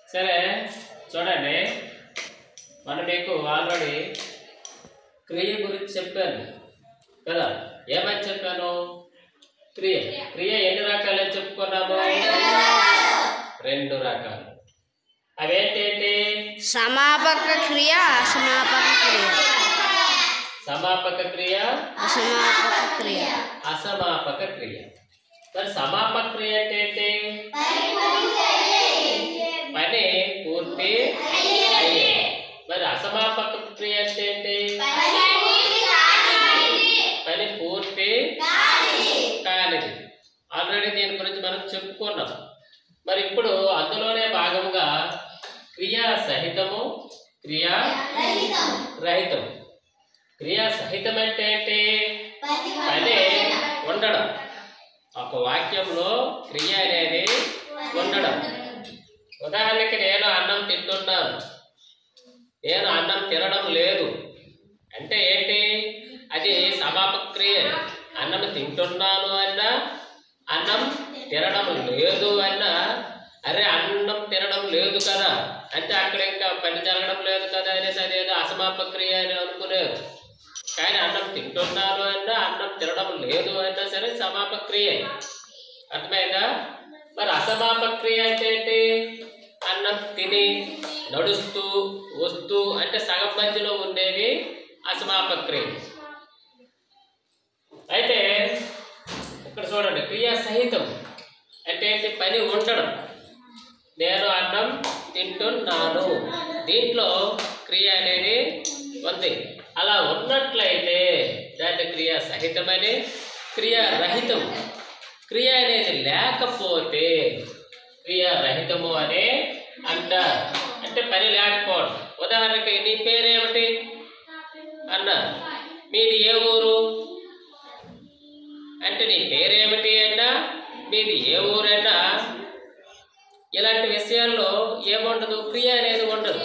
సరే చూడండి, మనం మీకు ఆల్రెడీ క్రియ గురించి చెప్పాను కదా. ఏమని చెప్పాను? క్రియ క్రియ ఎన్ని రకాలని చెప్పుకున్నాము? 2 రకాలు. అవేంటేంటి? సమాపక క్రియ, అసమాపక క్రియ. సమాపక క్రియ, అసమాపక క్రియ. అసమాపక క్రియ. మరి సమాపక క్రియ అంటే ఏంటి? పని పూర్తి అయ్యే. మరి అసమాపక క్రియ అంటే ఏంటి? పని పూర్తి కానిది. ఆల్రెడీ దీని గురించి మనం చెప్పుకున్నాం. మరి ఇప్పుడు అందులోనే భాగంగా క్రియా సహితము, క్రియా రహితం. క్రియా సహితం అంటే ఏంటి? పని ఉండడం. ఒక వాక్యంలో క్రియ అనేది ఉండడం. ఉదాహరణకి నేను అన్నం తింటున్నాను, నేను అన్నం తినడం లేదు అంటే ఏంటి? అది సమాపక క్రియ. అన్నం తింటున్నాను అన్నా, అన్నం తినడం లేదు అన్నా, అరే అన్నం తినడం లేదు కదా అంటే అక్కడ ఇంకా పని జరగడం లేదు కదా అనేసి అదేదో అసమాపక క్రియ అని అనుకునేది. కానీ అన్నం తింటున్నాను అన్నా, అన్నం తినడం లేదు అన్నా సరే సమాపక క్రియ. అర్థమైందా? మరి అసమాపక క్రియ అంటే ఏంటి? అన్నం తిని నడుస్తూ వస్తూ అంటే సగం మధ్యలో ఉండేవి అసమాపక క్రియ. అయితే ఇక్కడ చూడండి, క్రియా సహితం అంటే ఏంటి? పని ఉండడం. నేను అన్నం తింటున్నాను, దీంట్లో క్రియ అనేది ఉంది. అలా ఉన్నట్లయితే దాన్ని క్రియా సహితమని, క్రియా రహితం. క్రియ అనేది లేకపోతే క్రియా రహితము అని అంటారు. అంటే పని లేకపోవడం. ఉదాహరణకి నీ పేరేమిటి అన్నా, మీది ఏ ఊరు అంటే నీ పేరేమిటి అన్నా, మీది ఏ ఊరన్నా, ఇలాంటి విషయాల్లో ఏముండదు? క్రియ అనేది ఉండదు.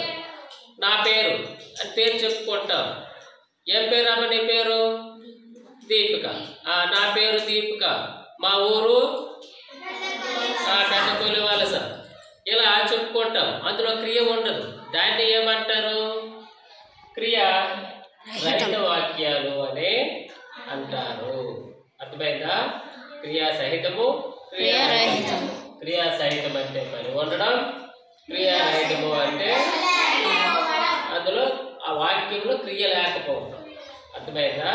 నా పేరు అని పేరు చెప్పుకుంటాం. ఏం పేరు అమ్మ నీ పేరు? దీపిక. నా పేరు దీపిక, మా ఊరు పెద్దకొల్లి వలస. ఇలా చెప్పుకుంటాం. అందులో క్రియ ఉండదు. దాన్ని ఏమంటారు? క్రియ రహిత వాక్యాలు అని అంటారు. అర్థమైందా? క్రియా సహితము, క్రియా రహితము. క్రియా సహితం అంటే పని ఉండడం, క్రియా రహితము అంటే అందులో ఆ వాక్యంలో క్రియ లేకపోవడం. అర్థమైందా?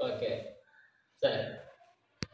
ఓకే.